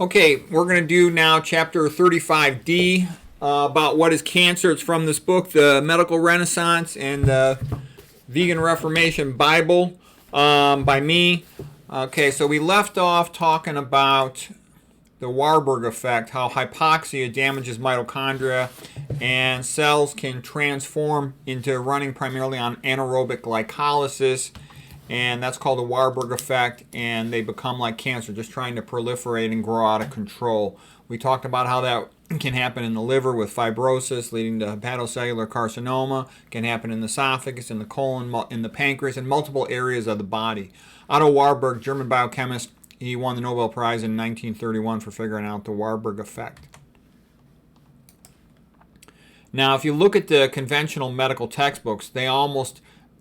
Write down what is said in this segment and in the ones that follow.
Okay, we're going to do now chapter 35D about what is cancer. It's from this book, the Medical Renaissance and the Vegan Reformation Bible by me. Okay, so we left off talking about the Warburg effect, how hypoxia damages mitochondria and cells can transform into running primarily on anaerobic glycolysis, and that's called the Warburg effect, and they become like cancer, just trying to proliferate and grow out of control. We talked about how that can happen in the liver with fibrosis leading to hepatocellular carcinoma, can happen in the esophagus, in the colon, in the pancreas, in multiple areas of the body. Otto Warburg, German biochemist, he won the Nobel Prize in 1931 for figuring out the Warburg effect. Now, if you look at the conventional medical textbooks,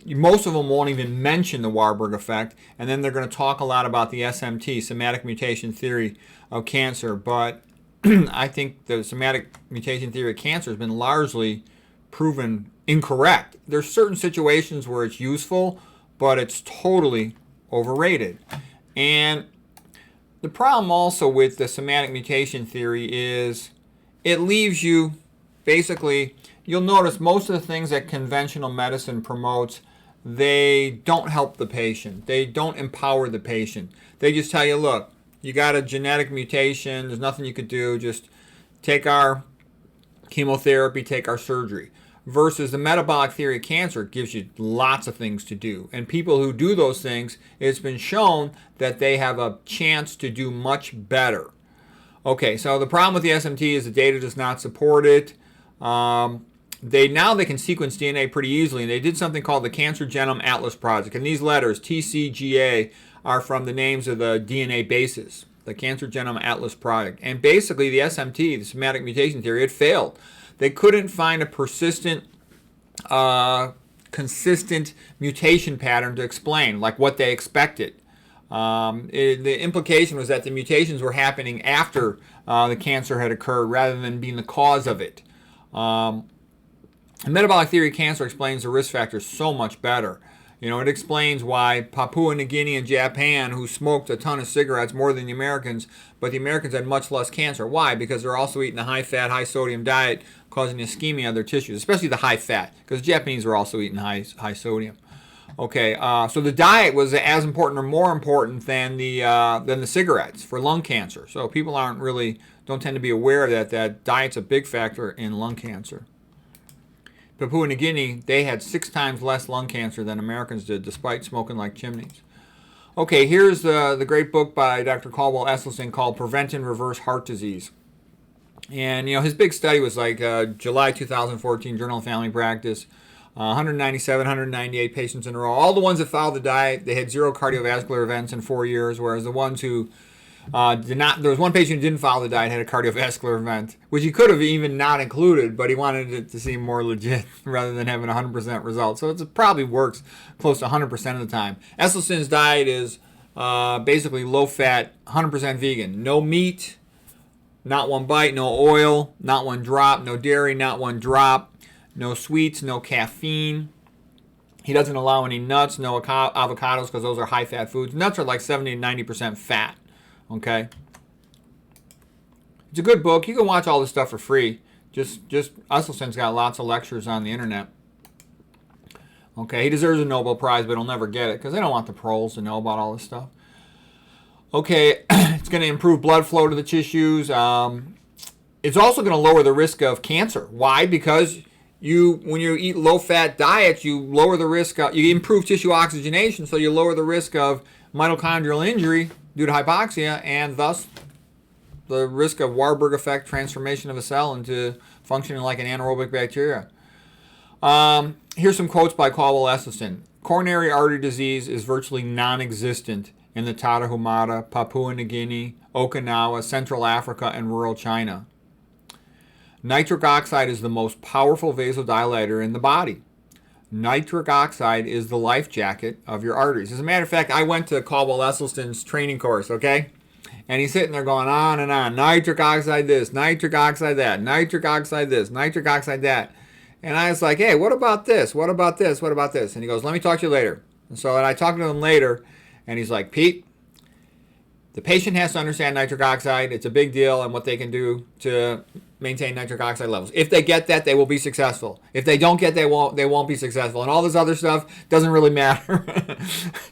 most of them won't even mention the Warburg effect, and then they're going to talk a lot about the SMT, somatic mutation theory of cancer. But I think the somatic mutation theory of cancer has been largely proven incorrect. There's certain situations where it's useful, but it's totally overrated. And the problem also with the somatic mutation theory is it leaves you, basically, you'll notice most of the things that conventional medicine promotes, they don't help the patient. They don't empower the patient. They just tell you, look, you got a genetic mutation, there's nothing you could do, just take our chemotherapy, take our surgery. Versus the metabolic theory of cancer gives you lots of things to do. And people who do those things, it's been shown that they have a chance to do much better. Okay, so the problem with the SMT is the data does not support it. They can sequence DNA pretty easily, and they did something called the Cancer Genome Atlas Project. And these letters, TCGA, are from the names of the DNA bases, the Cancer Genome Atlas Project. And basically, the SMT, the somatic mutation theory, it failed. They couldn't find a persistent, consistent mutation pattern to explain, like what they expected. The implication was that the mutations were happening after the cancer had occurred rather than being the cause of it. The metabolic theory of cancer explains the risk factors so much better. You know, it explains why Papua New Guinea and Japan, who smoked a ton of cigarettes more than the Americans, but the Americans had much less cancer. Why? Because they're also eating a high-fat, high-sodium diet, causing ischemia of their tissues, especially the high-fat, because the Japanese were also eating high-sodium. Okay, so the diet was as important or more important than the cigarettes for lung cancer. So people don't tend to be aware of that diet's a big factor in lung cancer. Papua New Guinea, they had 6 times less lung cancer than Americans did, despite smoking like chimneys. Okay, here's the great book by Dr. Caldwell Esselstyn called Prevent and Reverse Heart Disease. And, his big study was like July 2014, Journal of Family Practice, 197, 198 patients in a row. All the ones that followed the diet, they had 0 cardiovascular events in 4 years, whereas the ones who there was one patient who didn't follow the diet, had a cardiovascular event, which he could have even not included, but he wanted it to seem more legit rather than having 100% result. So it probably works close to 100% of the time. Esselstyn's diet is basically low-fat, 100% vegan. No meat, not one bite, no oil, not one drop, no dairy, not one drop, no sweets, no caffeine. He doesn't allow any nuts, no avocados, because those are high-fat foods. Nuts are like 70 to 90% fat. Okay, it's a good book. You can watch all this stuff for free. Just Esselstyn's got lots of lectures on the internet. Okay, he deserves a Nobel Prize, but he'll never get it because they don't want the proles to know about all this stuff. Okay, it's going to improve blood flow to the tissues. It's also going to lower the risk of cancer. Why? Because when you eat low-fat diets, you lower the risk. You improve tissue oxygenation, so you lower the risk of mitochondrial injury due to hypoxia, and thus the risk of Warburg effect, transformation of a cell into functioning like an anaerobic bacteria. Here's some quotes by Caldwell Esselstyn. Coronary artery disease is virtually non-existent in the Tarahumara, Papua New Guinea, Okinawa, Central Africa, and rural China. Nitric oxide is the most powerful vasodilator in the body. Nitric oxide is the life jacket of your arteries. As a matter of fact, I went to Caldwell Esselstyn's training course, okay? And he's sitting there going on and on. Nitric oxide this, nitric oxide that, nitric oxide this, nitric oxide that. And I was like, hey, what about this? What about this? What about this? And he goes, let me talk to you later. And so I talked to him later, and he's like, Pete, The patient has to understand nitric oxide. It's a big deal and what they can do to maintain nitric oxide levels. If they get that, they will be successful. If they don't get, they won't be successful. And all this other stuff doesn't really matter.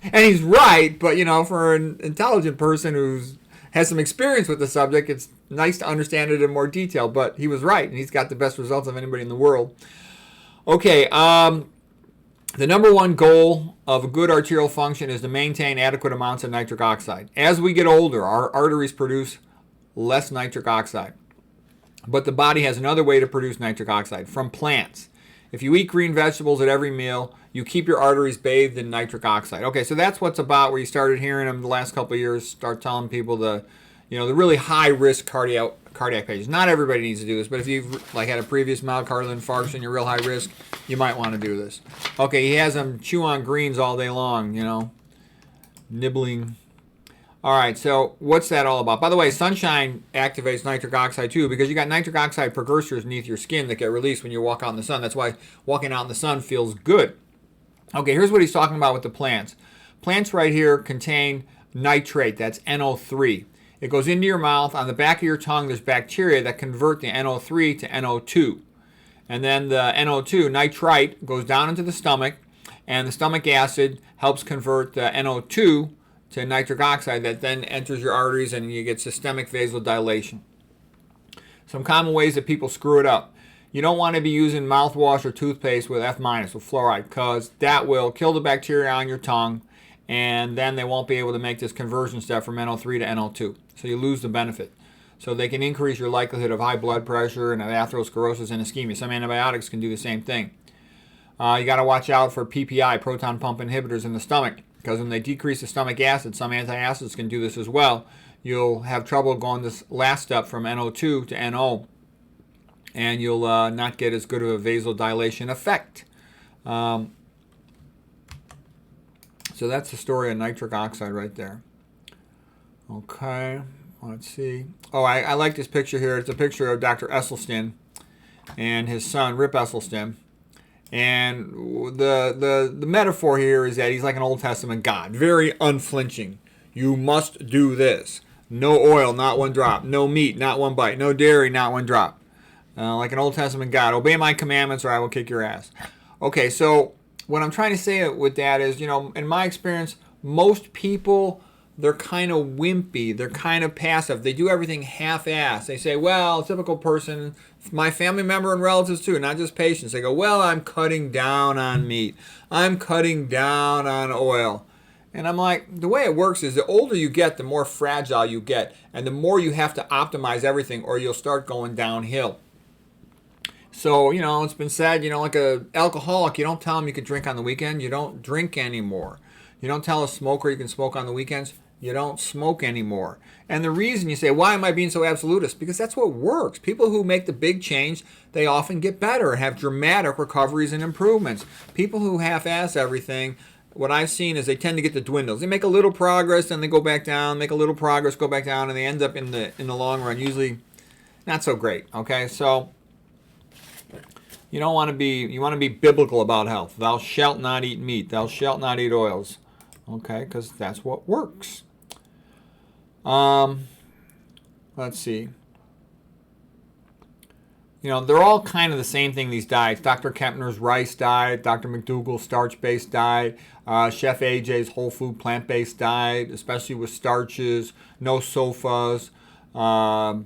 And he's right, but for an intelligent person who's has some experience with the subject, it's nice to understand it in more detail. But he was right, and he's got the best results of anybody in the world. Okay, the number one goal of a good arterial function is to maintain adequate amounts of nitric oxide. As we get older, our arteries produce less nitric oxide. But the body has another way to produce nitric oxide, from plants. If you eat green vegetables at every meal, you keep your arteries bathed in nitric oxide. Okay, so that's what's about where you started hearing them the last couple of years, start telling people the really high-risk cardiac patients. Not everybody needs to do this, but if you've had a previous myocardial infarction, you're real high risk, you might want to do this. Okay, he has them chew on greens all day long, nibbling. All right, so what's that all about? By the way, sunshine activates nitric oxide too, because you got nitric oxide precursors beneath your skin that get released when you walk out in the sun. That's why walking out in the sun feels good. Okay, here's what he's talking about with the plants. Plants right here contain nitrate, that's NO3. It goes into your mouth. On the back of your tongue, there's bacteria that convert the NO3 to NO2. And then the NO2, nitrite, goes down into the stomach, and the stomach acid helps convert the NO2 to nitric oxide that then enters your arteries, and you get systemic vasodilation. Some common ways that people screw it up. You don't want to be using mouthwash or toothpaste with F- with fluoride, because that will kill the bacteria on your tongue, and then they won't be able to make this conversion step from NO3 to NO2. So you lose the benefit. So they can increase your likelihood of high blood pressure and of atherosclerosis and ischemia. Some antibiotics can do the same thing. You got to watch out for PPI, proton pump inhibitors in the stomach, because when they decrease the stomach acid, some antacids can do this as well. You'll have trouble going this last step from NO2 to NO, and you'll not get as good of a vasodilation effect. So that's the story of nitric oxide right there. Okay, let's see. Oh, I like this picture here. It's a picture of Dr. Esselstyn and his son, Rip Esselstyn. And the metaphor here is that he's like an Old Testament God, very unflinching. You must do this. No oil, not one drop. No meat, not one bite. No dairy, not one drop. Like an Old Testament God. Obey my commandments or I will kick your ass. Okay, so what I'm trying to say with that is, in my experience, most people, they're kind of wimpy. They're kind of passive. They do everything half-assed. They say, well, typical person, my family member and relatives too, not just patients. They go, well, I'm cutting down on meat. I'm cutting down on oil. And I'm like, the way it works is the older you get, the more fragile you get. And the more you have to optimize everything or you'll start going downhill. So, it's been said, like an alcoholic, you don't tell them you can drink on the weekend. You don't drink anymore. You don't tell a smoker you can smoke on the weekends. You don't smoke anymore. And the reason you say, why am I being so absolutist? Because that's what works. People who make the big change, they often get better and have dramatic recoveries and improvements. People who half-ass everything, what I've seen is they tend to get the dwindles. They make a little progress, then they go back down, make a little progress, go back down, and they end up in the long run usually not so great. Okay, so you want to be biblical about health. Thou shalt not eat meat. Thou shalt not eat oils. Okay, because that's what works. Let's see. They're all kind of the same thing, these diets. Dr. Kempner's rice diet, Dr. McDougall's starch-based diet, Chef AJ's whole food plant-based diet, especially with starches, no sofas, no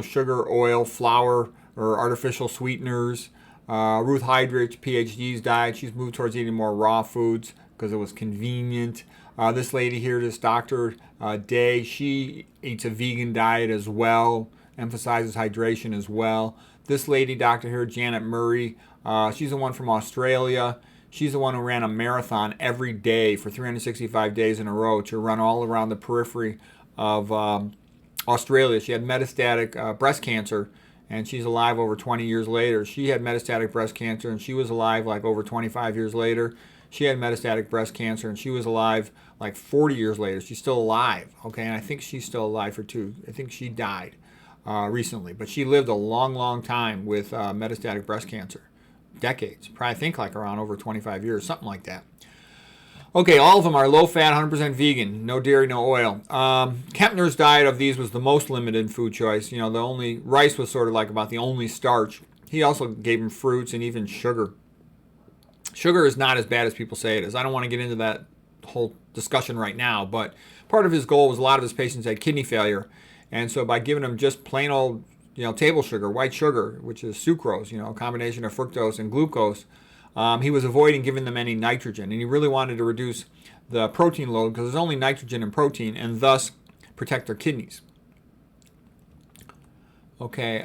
sugar, oil, flour, or artificial sweeteners. Ruth Heidrich, PhD's diet, she's moved towards eating more raw foods because it was convenient. This lady here, this Dr. Day, she eats a vegan diet as well, emphasizes hydration as well. This lady, Dr. here, Janet Murray, she's the one from Australia. She's the one who ran a marathon every day for 365 days in a row to run all around the periphery of Australia. She had metastatic breast cancer, and she's alive over 20 years later. She had metastatic breast cancer, and she was alive like over 25 years later. She had metastatic breast cancer, and she was alive like 40 years later. She's still alive, okay? And I think she's still alive for two. I think she died recently. But she lived a long, long time with metastatic breast cancer. Decades. Probably think like around over 25 years, something like that. Okay, all of them are low fat, 100% vegan, no dairy, no oil. Kempner's diet of these was the most limited food choice. You know, the only rice was sort of like about the only starch. He also gave him fruits and even sugar. Sugar is not as bad as people say it is. I don't want to get into that whole discussion right now, but part of his goal was a lot of his patients had kidney failure, and so by giving them just plain old, table sugar, white sugar, which is sucrose, a combination of fructose and glucose, he was avoiding giving them any nitrogen, and he really wanted to reduce the protein load because there's only nitrogen in protein, and thus protect their kidneys. Okay.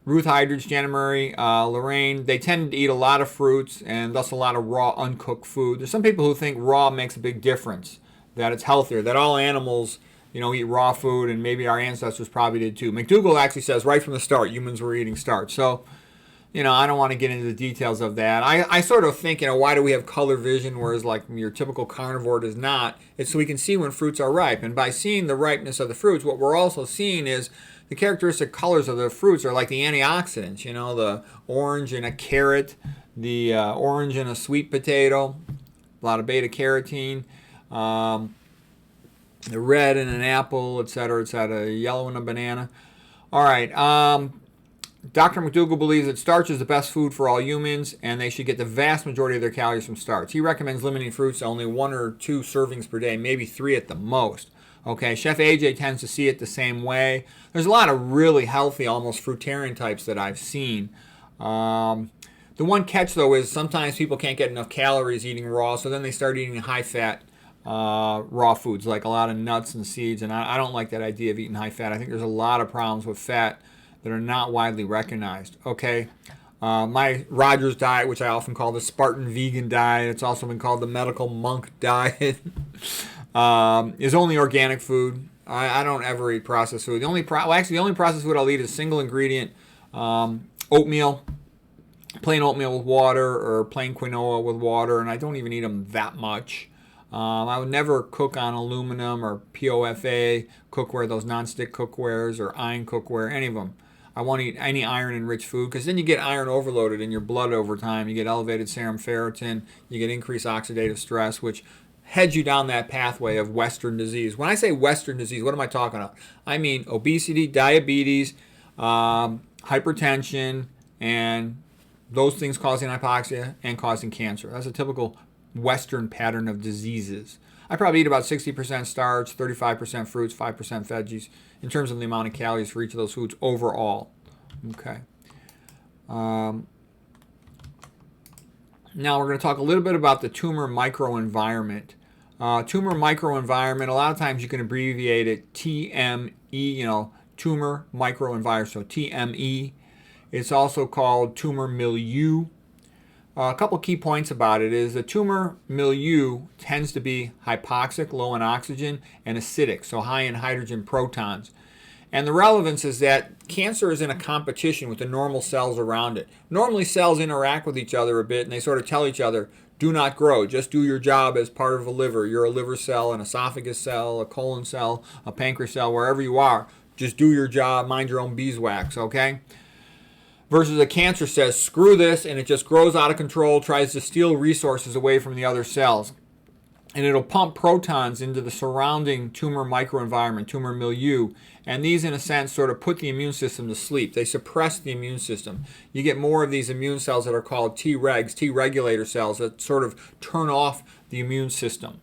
Ruth Hydridge, Janet Murray, Lorraine, they tend to eat a lot of fruits and thus a lot of raw, uncooked food. There's some people who think raw makes a big difference, that it's healthier, that all animals, eat raw food, and maybe our ancestors probably did too. McDougall actually says right from the start, humans were eating starch. So, I don't want to get into the details of that. I sort of think, why do we have color vision, whereas like your typical carnivore does not? It's so we can see when fruits are ripe. And by seeing the ripeness of the fruits, what we're also seeing is the characteristic colors of the fruits are like the antioxidants, the orange in a carrot, the orange in a sweet potato, a lot of beta carotene, the red in an apple, etc., etc., yellow in a banana. All right. Dr. McDougall believes that starch is the best food for all humans, and they should get the vast majority of their calories from starch. He recommends limiting fruits to only 1 or 2 servings per day, maybe 3 at the most. Okay, Chef AJ tends to see it the same way. There's a lot of really healthy, almost fruitarian types that I've seen. The one catch, though, is sometimes people can't get enough calories eating raw, so then they start eating high-fat raw foods, like a lot of nuts and seeds, and I don't like that idea of eating high-fat. I think there's a lot of problems with fat that are not widely recognized. Okay, my Rogers diet, which I often call the Spartan vegan diet, it's also been called the medical monk diet, is only organic food. I don't ever eat processed food. The only processed food I'll eat is single ingredient oatmeal, plain oatmeal with water, or plain quinoa with water, and I don't even eat them that much. I would never cook on aluminum or POFA cookware, those non-stick cookwares, or iron cookware, any of them. I won't eat any iron-enriched food because then you get iron overloaded in your blood over time. You get elevated serum ferritin. You get increased oxidative stress, which heads you down that pathway of Western disease. When I say Western disease, what am I talking about? I mean obesity, diabetes, hypertension, and those things causing hypoxia and causing cancer. That's a typical Western pattern of diseases. I probably eat about 60% starch, 35% fruits, 5% veggies in terms of the amount of calories for each of those foods overall. Okay. Now we're going to talk a little bit about the tumor microenvironment. Tumor microenvironment, a lot of times you can abbreviate it TME, tumor microenvironment, so TME. It's also called tumor milieu. A couple key points about it is the tumor milieu tends to be hypoxic, low in oxygen, and acidic, so high in hydrogen protons. And the relevance is that cancer is in a competition with the normal cells around it. Normally cells interact with each other a bit, and they sort of tell each other, do not grow, just do your job as part of a liver. You're a liver cell, an esophagus cell, a colon cell, a pancreas cell, wherever you are. Just do your job, mind your own beeswax, okay? Versus a cancer says, screw this, and it just grows out of control, tries to steal resources away from the other cells. And it'll pump protons into the surrounding tumor microenvironment, tumor milieu, and these, in a sense, sort of put the immune system to sleep. They suppress the immune system. You get more of these immune cells that are called Tregs, T regulator cells, that sort of turn off the immune system.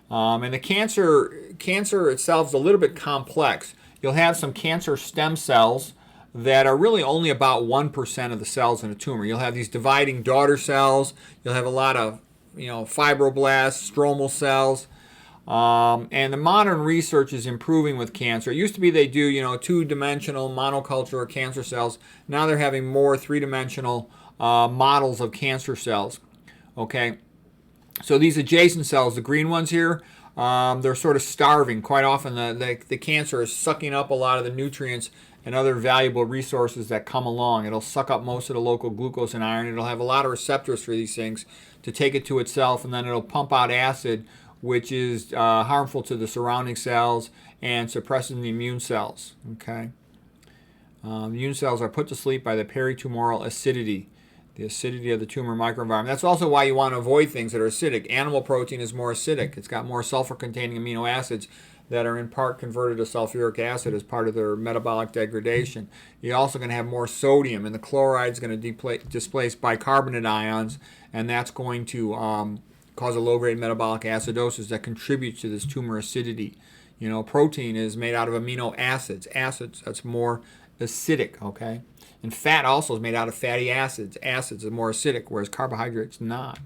And the cancer itself is a little bit complex. You'll have some cancer stem cells that are really only about 1% of the cells in a tumor. You'll have these dividing daughter cells. You'll have a lot of fibroblasts, stromal cells. And the modern research is improving with cancer. It used to be they do, two-dimensional monoculture of cancer cells. Now they're having more three-dimensional models of cancer cells. Okay, so these adjacent cells, the green ones here, they're sort of starving. Quite often the cancer is sucking up a lot of the nutrients and other valuable resources that come along. It'll suck up most of the local glucose and iron. It'll have a lot of receptors for these things to take it to itself, and then it'll pump out acid, which is harmful to the surrounding cells and suppressing the immune cells. Okay, immune cells are put to sleep by the peritumoral acidity. the acidity of the tumor microenvironment. That's also why you want to avoid things that are acidic. Animal protein is more acidic. It's got more sulfur-containing amino acids that are in part converted to sulfuric acid as part of their metabolic degradation. You're also going to have more sodium, and the chloride is going to displace bicarbonate ions, and that's going to cause a low-grade metabolic acidosis that contributes to this tumor acidity. You know, protein is made out of amino acids. Acids, that's more acidic, okay? And fat also is made out of fatty acids. Acids are more acidic, whereas carbohydrates not.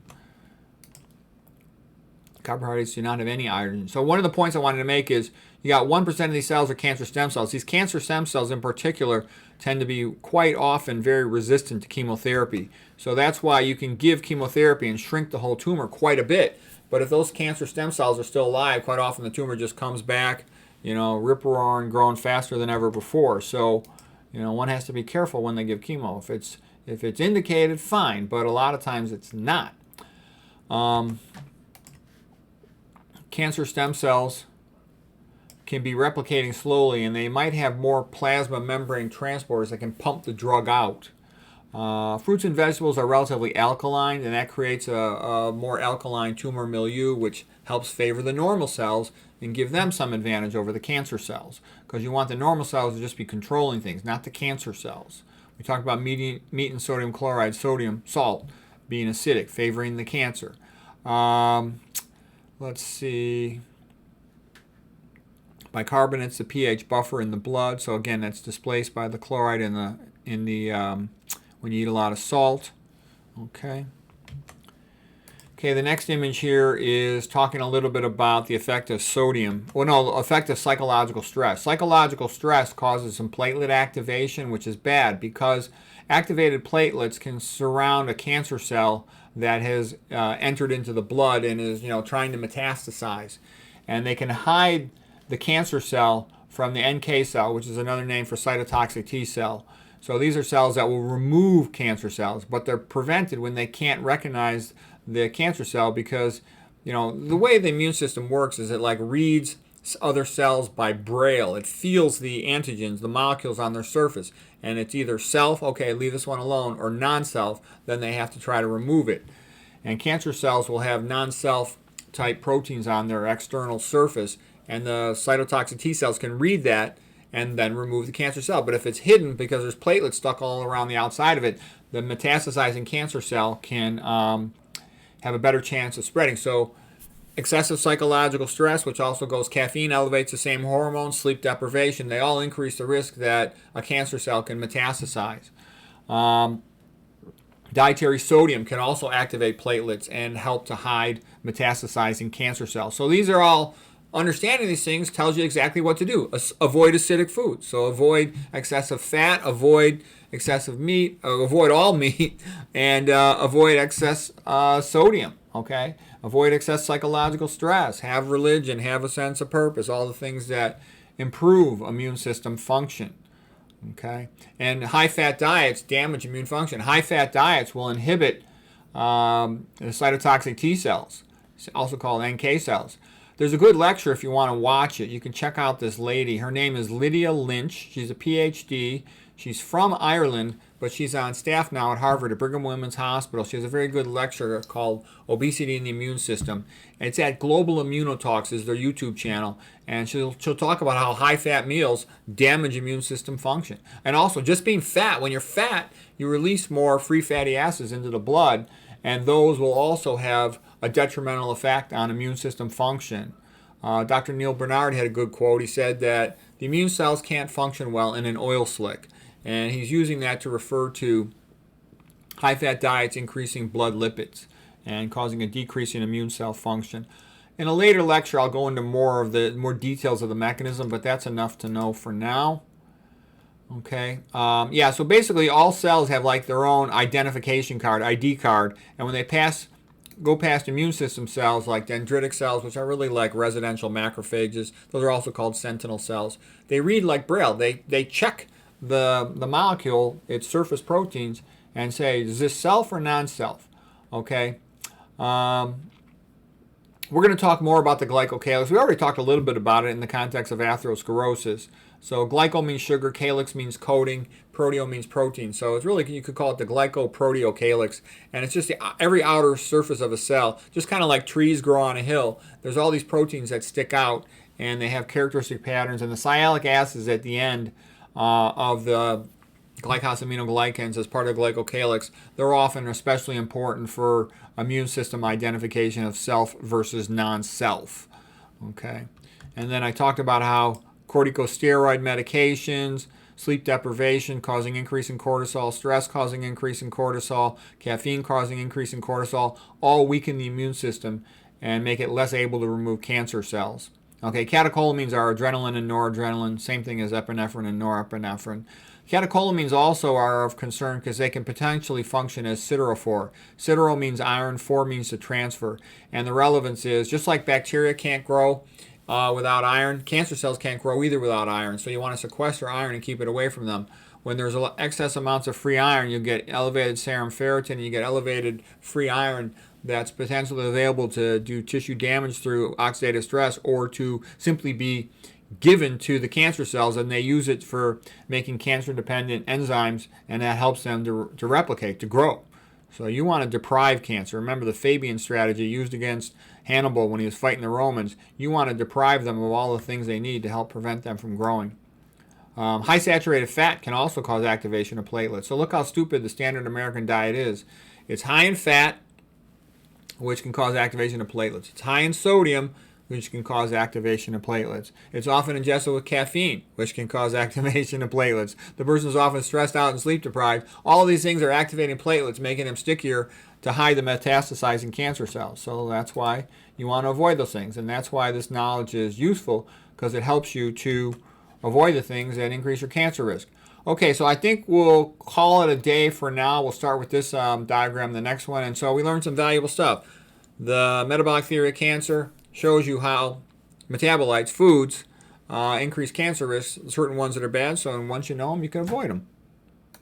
Carbohydrates do not have any iron. So one of the points I wanted to make is you got 1% of these cells are cancer stem cells. These cancer stem cells in particular tend to be quite often very resistant to chemotherapy. So that's why you can give chemotherapy and shrink the whole tumor quite a bit. But if those cancer stem cells are still alive, quite often the tumor just comes back, you know, rip-roaring, growing faster than ever before. So, you know, one has to be careful when they give chemo. If it's indicated, fine, but a lot of times it's not. Cancer stem cells can be replicating slowly, and they might have more plasma membrane transporters that can pump the drug out. Fruits and vegetables are relatively alkaline, and that creates a more alkaline tumor milieu, which helps favor the normal cells and give them some advantage over the cancer cells, because you want the normal cells to just be controlling things, not the cancer cells. We talked about meat and sodium chloride, sodium, salt, being acidic, favoring the cancer. Let's see. Bicarbonate's the pH buffer in the blood, so again, that's displaced by the chloride in the when you eat a lot of salt. Okay. Okay, the next image here is talking a little bit about the effect of sodium. Well, no, the effect of psychological stress. Psychological stress causes some platelet activation, which is bad because activated platelets can surround a cancer cell that has entered into the blood and is, you know, trying to metastasize. And they can hide the cancer cell from the NK cell, which is another name for cytotoxic T cell. So these are cells that will remove cancer cells, but they're prevented when they can't recognize the cancer cell because, you know, the way the immune system works is it like reads other cells by braille. It feels the antigens, the molecules on their surface, and it's either self, okay, leave this one alone, or non-self, then they have to try to remove it. And cancer cells will have non-self type proteins on their external surface, and the cytotoxic T cells can read that and then remove the cancer cell. But if it's hidden because there's platelets stuck all around the outside of it, the metastasizing cancer cell can have a better chance of spreading. So excessive psychological stress, which also goes, caffeine elevates the same hormones, sleep deprivation, they all increase the risk that a cancer cell can metastasize. Dietary sodium can also activate platelets and help to hide metastasizing cancer cells. So these are all, understanding these things tells you exactly what to do. Avoid acidic foods. So avoid excessive fat, avoid excessive meat, avoid all meat, and avoid excess sodium, okay? Avoid excess psychological stress, have religion, have a sense of purpose, all the things that improve immune system function, okay? And high-fat diets damage immune function. High-fat diets will inhibit the cytotoxic T cells, also called NK cells. There's a good lecture if you want to watch it. You can check out this lady. Her name is Lydia Lynch. She's a PhD. She's from Ireland, but she's on staff now at Harvard at Brigham Women's Hospital. She has a very good lecture called Obesity and the Immune System. And it's at Global Immunotalks, is their YouTube channel. And she'll talk about how high-fat meals damage immune system function. And also, just being fat. When you're fat, you release more free fatty acids into the blood, and those will also have a detrimental effect on immune system function. Dr. Neil Bernard had a good quote. He said that the immune cells can't function well in an oil slick. And he's using that to refer to high-fat diets increasing blood lipids and causing a decrease in immune cell function. In a later lecture, I'll go into more details of the mechanism, but that's enough to know for now. Okay. Yeah, so basically all cells have like their own identification card, ID card, and when they go past immune system cells like dendritic cells, which are really like residential macrophages, those are also called sentinel cells, they read like braille. They check the molecule, its surface proteins, and say, is this self or non-self? Okay. We're going to talk more about the glycocalyx. We already talked a little bit about it in the context of atherosclerosis. So glyco means sugar, calyx means coating, proteo means protein. So it's really, you could call it the glycoproteocalyx. And it's just every outer surface of a cell, just kind of like trees grow on a hill. There's all these proteins that stick out, and they have characteristic patterns. And the sialic acids at the end of the glycosaminoglycans as part of the glycocalyx, they're often especially important for immune system identification of self versus non-self. Okay, and then I talked about how corticosteroid medications, sleep deprivation causing increase in cortisol, stress causing increase in cortisol, caffeine causing increase in cortisol, all weaken the immune system and make it less able to remove cancer cells. Okay, catecholamines are adrenaline and noradrenaline, same thing as epinephrine and norepinephrine. Catecholamines also are of concern because they can potentially function as siderophore. Sidero means iron, phore means to transfer. And the relevance is, just like bacteria can't grow without iron, cancer cells can't grow either without iron. So you want to sequester iron and keep it away from them. When there's excess amounts of free iron, you get elevated serum ferritin, and you get elevated free iron that's potentially available to do tissue damage through oxidative stress or to simply be given to the cancer cells, and they use it for making cancer-dependent enzymes, and that helps them to replicate, to grow. So you want to deprive cancer. Remember the Fabian strategy used against Hannibal when he was fighting the Romans. You want to deprive them of all the things they need to help prevent them from growing. High saturated fat can also cause activation of platelets. So look how stupid the standard American diet is. It's high in fat, which can cause activation of platelets. It's high in sodium, which can cause activation of platelets. It's often ingested with caffeine, which can cause activation of platelets. The person is often stressed out and sleep deprived. All of these things are activating platelets, making them stickier to hide the metastasizing cancer cells. So that's why you want to avoid those things. And that's why this knowledge is useful, because it helps you to avoid the things that increase your cancer risk. Okay, so I think we'll call it a day for now. We'll start with this diagram, the next one. And so we learned some valuable stuff. The metabolic theory of cancer shows you how metabolites, foods, increase cancer risks, certain ones that are bad. So once you know them, you can avoid them.